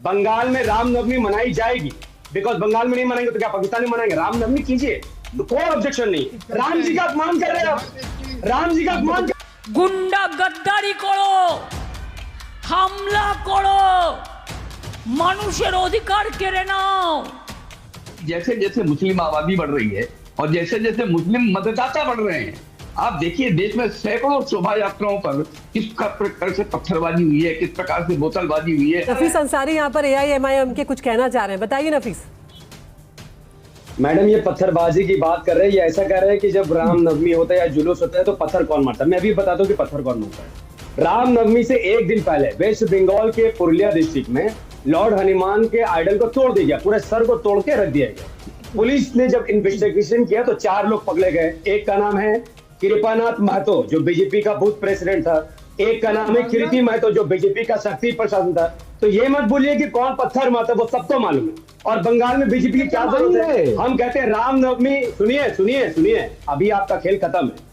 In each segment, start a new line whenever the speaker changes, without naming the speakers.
बंगाल में रामनवमी मनाई जाएगी, बिकॉज बंगाल में नहीं मनाएंगे तो क्या पाकिस्तान में मनाएंगे? रामनवमी कीजिए, कोई ऑब्जेक्शन नहीं। राम जी का अपमान कर रहे हैं आप, राम जी का अपमान कर...
गुंडा गद्दारी करो, হামলা করো, মানুষের অধিকার কেড়ে নাও।
जैसे जैसे मुस्लिम आबादी बढ़ रही है और जैसे जैसे मुस्लिम मतदाता बढ़ रहे हैं, आप देखिए देश में सैकड़ों शोभा यात्राओं पर किस प्रकार से पत्थरबाजी हुई है, किस प्रकार से बोतलबाजी हुई है।
नफीस अंसारी यहाँ पर AIMIM के कुछ कहना चाह रहे हैं, बताइए नफीस।
मैडम ये पत्थरबाजी की बात कर रहे हैं, ये ऐसा कह रहे हैं कि जब रामनवमी होता है या जुलूस होता है तो पत्थर कौन मारता है। मैं भी बता दूं कि पत्थर कौन मारता है। रामनवमी से एक दिन पहले वेस्ट बंगाल के पुरुलिया डिस्ट्रिक्ट में लॉर्ड हनुमान के आइडल को तोड़ दिया गया, पूरे सर को तोड़ के रख दिया गया। पुलिस ने जब इन्वेस्टिगेशन किया तो 4 लोग पकड़े गए। एक का नाम है कृपानाथ महतो जो बीजेपी का बूथ प्रेसिडेंट था, एक का नाम है कीर्ति महतो जो बीजेपी का शक्ति प्रशासन था। तो ये मत बोलिए कि कौन पत्थर मारता, वो सबको मालूम है। और बंगाल में बीजेपी की क्या जरूरत है? हम कहते हैं रामनवमी, सुनिए सुनिए सुनिए, अभी आपका खेल खत्म है।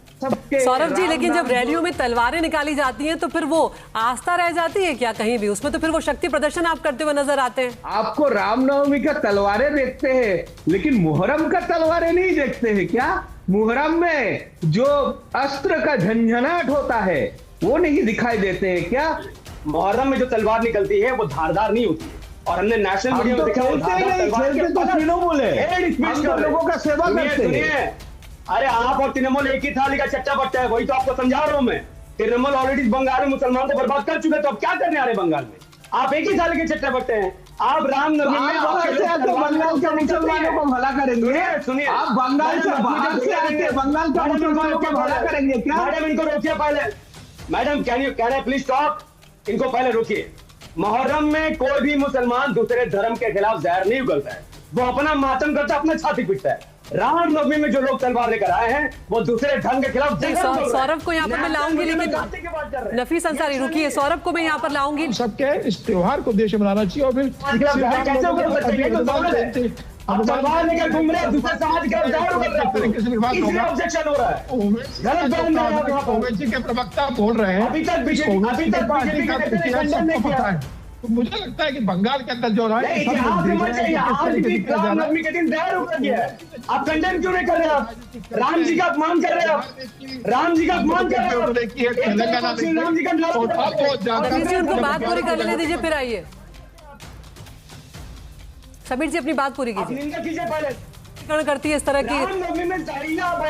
सौरभ जी, लेकिन जब रैलियों में तलवारें निकाली जाती हैं तो फिर वो आस्था रह जाती है क्या कहीं भी? उसमें तो फिर वो शक्ति प्रदर्शन आप करते हुए नजर आते हैं।
आपको रामनवमी का तलवारें देखते हैं लेकिन मुहर्रम का तलवारें नहीं देखते हैं क्या? मुहर्रम में जो अस्त्र का झंझनाट होता है वो नहीं दिखाई देते हैं क्या?
मुहर्रम में जो तलवार निकलती है वो धारदार नहीं होती है, और हमने नेशनल मीडिया में देखा वो धारदार तलवार के
लोगों का सेवा करते हैं।
अरे आप और तृणमूल एक ही थाली का चट्टा बट्टा है, वही तो आपको समझा रहा हूं मैं। तृणमूल ऑलरेडी बंगाल में मुसलमान को बर्बाद कर चुके, तो अब क्या करने आ रहे बंगाल में? आप एक ही थाली के चट्टा बट्टे हैं। आप रामनवमी में
बंगाल के मुसलमानों को भला करेंगे?
सुनिए,
आप बंगाल से बाहर से आके बंगाल के मुसलमानों को भला करेंगे क्या?
मैडम इनको रोकिए पहले। Madam can I please stop? इनको पहले रोकिए। मुहर्रम में कोई भी मुसलमान दूसरे धर्म के खिलाफ जहर नहीं उगलता है, वो अपना मातम करता है, अपना छाती पीटता है। रामनवमी में जो लोग तलवार लेकर आए हैं वो दूसरे धर्म के खिलाफ
सौरभ को यहाँ पर मैं लाऊंगी, लेकिन नफीस अंसारी रुकिए, सौरभ को मैं यहाँ पर लाऊंगी।
सबके इस त्योहार को देश मनाना चाहिए और फिर
तलवार लेकर घूम रहे हैं, दूसरे समाज के ऑब्जेक्शन हो रहा है, गलत
के प्रवक्ता बोल रहे हैं।
अभी तक बीजेपी नहीं किया।
तो मुझे लगता है कि बंगाल के अंदर जो रहा है
रामनवमी के दिन दहर उतर गया है। आप कंडेम क्यों नहीं कर रहे? आप राम जी का अपमान कर रहे हैं, आप राम जी का अपमान कर रहे हैं। राम जी का
उनको बात पूरी कर लेने दीजिए, फिर आइए। समीर जी अपनी बात पूरी कीजिए। पहले करती है इस तरह की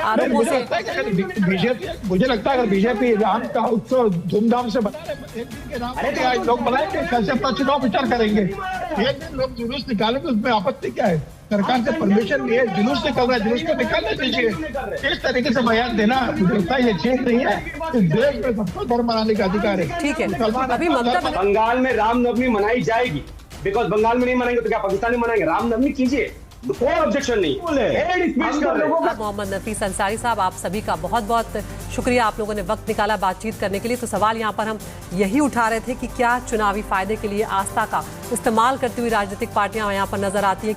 आरोपों से।
मुझे लगता है अगर बीजेपी राम का उत्सव धूमधाम से बना रहे, एक दिन के नाम लोग बनाएंगे, कल से चुनाव विचार करेंगे। एक दिन लोग जुलूस निकालेंगे, उसमें आपत्ति क्या है? सरकार से परमिशन लिए जुलूस निकल रहा है, जुलूस को निकालना चाहिए। इस तरीके से बयान देना मुझे लगता है ये ठीक नहीं है। इस देश में सबको धर्म मनाने का अधिकार है।
ठीक है, अभी
बंगाल में रामनवमी मनाई जाएगी, बिकॉज बंगाल में नहीं मनाएंगे तो क्या पाकिस्तान में मनाएंगे? रामनवमी कीजिए, कोई ऑब्जेक्शन नहीं।
मोहम्मद नफीस अंसारी साहब, आप सभी का बहुत बहुत शुक्रिया, आप लोगों ने वक्त निकाला बातचीत करने के लिए। तो सवाल यहाँ पर हम यही उठा रहे थे कि क्या चुनावी फायदे के लिए आस्था का इस्तेमाल करती हुई राजनीतिक पार्टियां यहाँ पर नजर आती हैं?